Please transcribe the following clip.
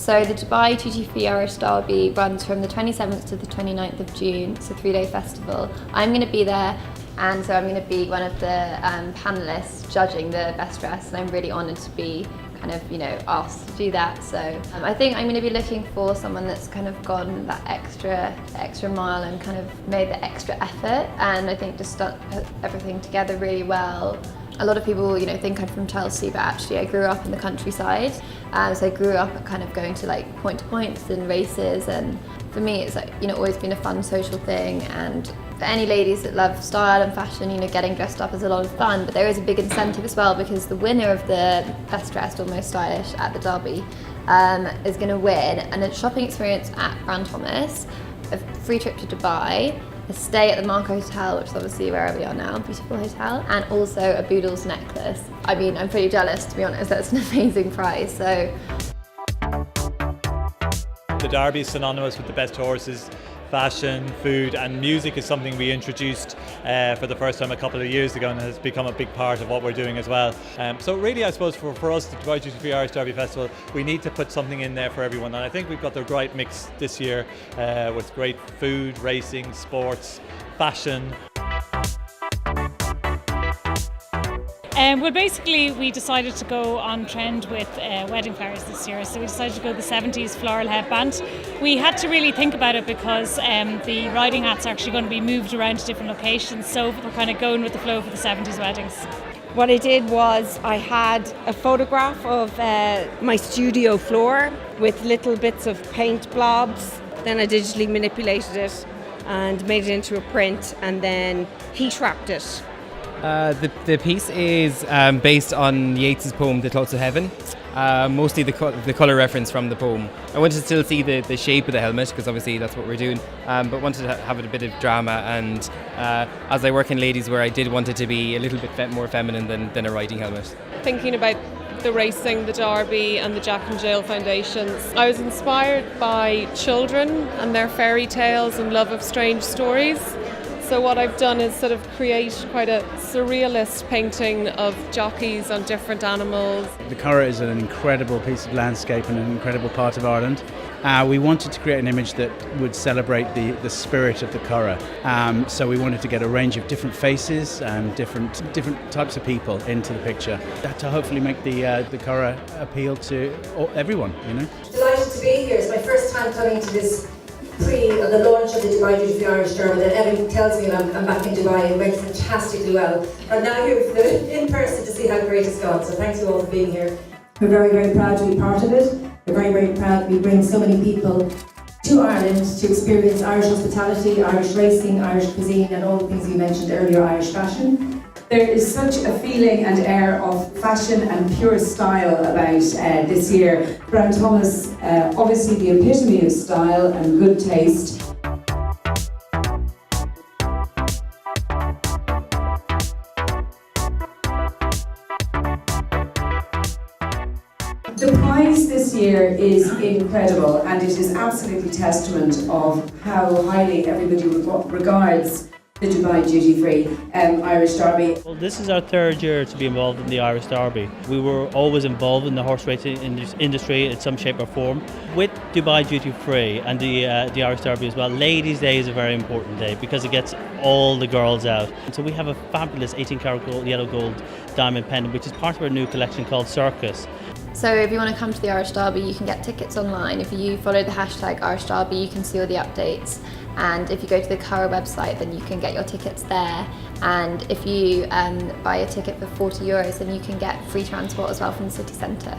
So the Dubai Duty Free Irish Derby runs from the 27th to the 29th of June. It's a 3-day festival. I'm going to be there, and so I'm going to be one of the panellists judging the best dress, and I'm really honoured to be kind of, asked to do that. So I think I'm going to be looking for someone that's kind of gone that extra mile and kind of made the extra effort, and I think just put everything together really well. A lot of people, think I'm from Chelsea, but actually I grew up in the countryside. So I grew up kind of going to point to points and races, and for me it's always been a fun social thing. And for any ladies that love style and fashion, getting dressed up is a lot of fun, but there is a big incentive as well, because the winner of the best dressed or most stylish at the Derby is going to win a shopping experience at Brown Thomas, a free trip to Dubai, a stay at the Marco Hotel, which is obviously where we are now, beautiful hotel, and also a Boodles necklace. I mean, I'm pretty jealous, to be honest. That's an amazing prize. So the Derby is synonymous with the best horses. Fashion, food and music is something we introduced for the first time a couple of years ago, and has become a big part of what we're doing as well. So really, I suppose for us, the Dubai Duty Free Irish Derby Festival, we need to put something in there for everyone, and I think we've got the right mix this year with great food, racing, sports, fashion. Well, basically we decided to go on trend with wedding flowers this year, so we decided to go the 70s floral headband. We had to really think about it because the riding hats are actually going to be moved around to different locations, so we're kind of going with the flow for the 70s weddings. What I did was I had a photograph of my studio floor with little bits of paint blobs, then I digitally manipulated it and made it into a print, and then heat wrapped it. The piece is based on Yeats's poem The Clouds of Heaven, mostly the colour reference from the poem. I wanted to still see the shape of the helmet, because obviously that's what we're doing, but wanted to have it a bit of drama, and as I work in ladies wear, I did want it to be a little bit more feminine than a riding helmet. Thinking about the racing, the Derby and the Jack and Jill foundations, I was inspired by children and their fairy tales and love of strange stories. So what I've done is sort of create quite a surrealist painting of jockeys on different animals. The Curragh is an incredible piece of landscape and an incredible part of Ireland. We wanted to create an image that would celebrate the spirit of the Curragh. So we wanted to get a range of different faces and different types of people into the picture. That to hopefully make the Curragh appeal to everyone, Delighted to be here. It's my first time coming to this the launch of the Dubai Duty Free Irish Derby, that Evan tells me I'm back in Dubai. It went fantastically well. I'm now here in person to see how great it's gone, so thanks you all for being here. We're very, very proud to be part of it. We're very, very proud we bring so many people to Ireland to experience Irish hospitality, Irish racing, Irish cuisine, and all the things you mentioned earlier, Irish fashion. There is such a feeling and air of fashion and pure style about this year. Brown Thomas, obviously the epitome of style and good taste. The prize this year is incredible, and it is absolutely testament of how highly everybody regards the Dubai Duty Free Irish Derby. Well, this is our third year to be involved in the Irish Derby. We were always involved in the horse racing industry in some shape or form. With Dubai Duty Free and the Irish Derby as well, Ladies' Day is a very important day because it gets all the girls out. And so we have a fabulous 18-karat gold, yellow gold diamond pendant, which is part of our new collection called Circus. So if you want to come to the Irish Derby, you can get tickets online. If you follow the hashtag Irish Derby, you can see all the updates. And if you go to the Curragh website, then you can get your tickets there. And if you buy a ticket for €40, then you can get free transport as well from the city centre.